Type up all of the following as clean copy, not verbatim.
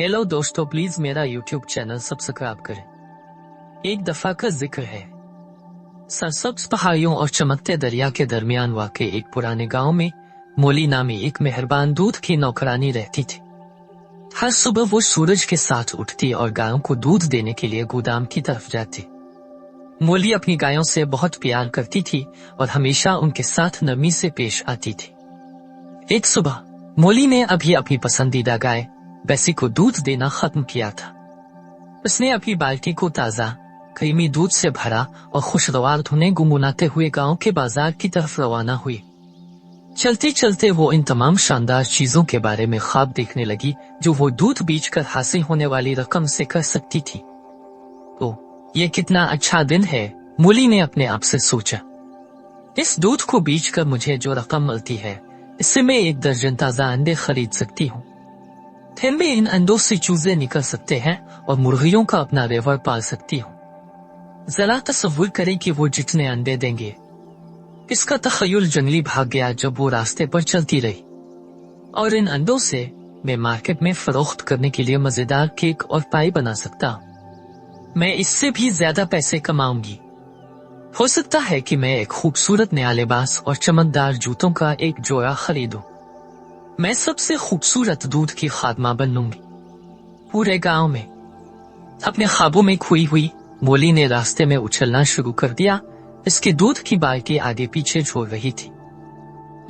Hello दोस्तों, please मेरा YouTube channel subscribe करें। एक दफा का जिक्र है। सरसब्ज पहाड़ियों और चमकते दरिया के दरमियान वाक़े एक पुराने गांव में मोली नामी एक मेहरबान दूध की नौकरानी रहती थी। हर सुबह वो सूरज के साथ उठती और गायों को दूध देने के लिए गोदाम की तरफ जाती। मोली अपनी गायों से बहुत प्यार करती थी और हमेशा उनके साथ नरमी से पेश आती थी। एक सुबह मोली ने अभी अपनी पसंदीदा गाय बेसी को दूध देना खत्म किया था। उसने अपनी बाल्टी को ताजा क्रीमी दूध से भरा और खुशगवार धुनें गुनगुनाते हुए गांव के बाजार की तरफ रवाना हुई। चलते चलते वो इन तमाम शानदार चीजों के बारे में ख्वाब देखने लगी जो वो दूध बेचकर हासिल होने वाली रकम से कर सकती थी। तो ये कितना अच्छा दिन है, मोली ने अपने आप से सोचा। इस दूध को बेचकर मुझे जो रकम मिलती है, इससे मैं 1 दर्जन ताजा अंडे खरीद सकती हूँ। फिर मैं इन अंडों से चूजे निकल सकते हैं और मुर्गियों का अपना रेवर पाल सकती हूँ। जरा तसव्वुर करें कि वो जितने अंडे देंगे। इसका तखय्युल जंगली भाग गया जब वो रास्ते पर चलती रही। और इन अंडों से मैं मार्केट में फरोख्त करने के लिए मजेदार केक और पाई बना सकता हूँ। मैं इससे भी ज्यादा पैसे कमाऊंगी। हो सकता है कि मैं एक खूबसूरत नया लिबास और चमकदार जूतों का एक जोड़ा खरीदूं। मैं सबसे खूबसूरत दूध की खादमा बनूंगी पूरे गांव में। अपने ख्वाबों में खोई हुई मोली ने रास्ते में उछलना शुरू कर दिया। इसके दूध की बाल्टी आगे पीछे झोल रही थी।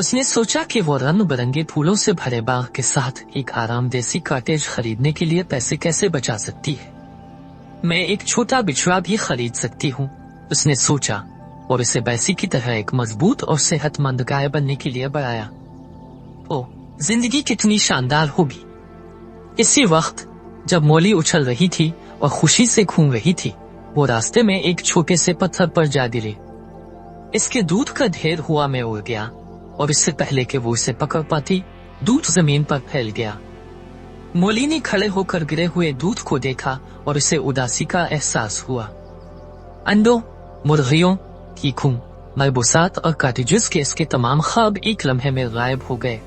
उसने सोचा कि वो रंग बिरंगे फूलों से भरे बाग के साथ एक आरामदेह कॉटेज खरीदने के लिए पैसे कैसे बचा सकती है। मैं एक छोटा बिछड़ा भी खरीद सकती हूँ, उसने सोचा, और इसे बैसी की तरह एक मजबूत और सेहतमंद गाय बनने के लिए बढ़ाया। ओ, जिंदगी कितनी शानदार होगी। इसी वक्त जब मोली उछल रही थी और खुशी से घूम रही थी, वो रास्ते में एक छोटे से पत्थर पर जा गिरी। इसके दूध का ढेर हुआ में उड़ गया और इससे पहले कि वो इसे पकड़ पाती, दूध जमीन पर फैल गया। मोली ने खड़े होकर गिरे हुए दूध को देखा और इसे उदासी का एहसास हुआ। अंडों, मुर्गियों, कीखों, मलबूसात और कॉटेजेस के इसके तमाम ख्वाब एक लम्हे में गायब हो गए।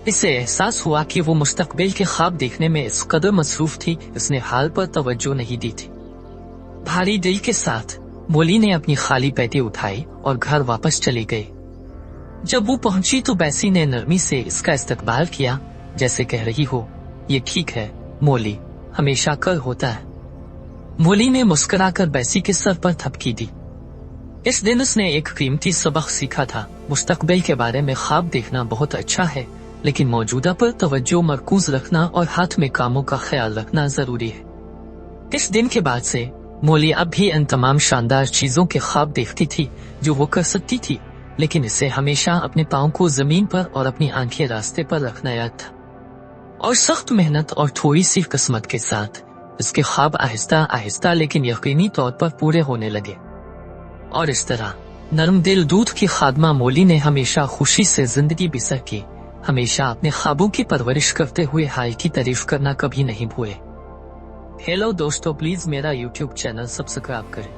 इसे एहसास हुआ कि वो मुस्तकबिल के ख्वाब देखने में इस कदर मसरूफ थी, इसने हाल पर तवज्जो नहीं दी थी। भारी दिल के साथ मोली ने अपनी खाली पेटी उठाई और घर वापस चली गई। जब वो पहुंची तो बैसी ने नरमी से इसका इस्तकबाल किया, जैसे कह रही हो, ये ठीक है मोली, हमेशा कर होता है। मोली ने मुस्कुराकर बैसी के सर पर थपकी दी। इस दिन उसने एक कीमती सबक सीखा था। मुस्तकबिल के बारे में ख्वाब देखना बहुत अच्छा है, लेकिन मौजूदा पर तवज्जो मरकूज रखना और हाथ में कामों का ख्याल रखना जरूरी है। इस दिन के बाद से मोली अब भी इन तमाम शानदार चीजों के ख्वाब देखती थी जो वो कर सकती थी, लेकिन इसे हमेशा अपने पाँव को जमीन पर और अपनी आंखें रास्ते पर रखना याद था। और सख्त मेहनत और थोड़ी सी किस्मत के साथ इसके ख्वाब आहिस्ता आहिस्ता लेकिन यकीनी तौर पर पूरे होने लगे। और इस तरह नरम दिल दूध की खादमा मोली ने हमेशा खुशी से जिंदगी बसर की। हमेशा अपने ख्वाबों की परवरिश करते हुए हाल की तारीफ करना कभी नहीं भूले। हेलो दोस्तों, प्लीज मेरा यूट्यूब चैनल सब्सक्राइब करें।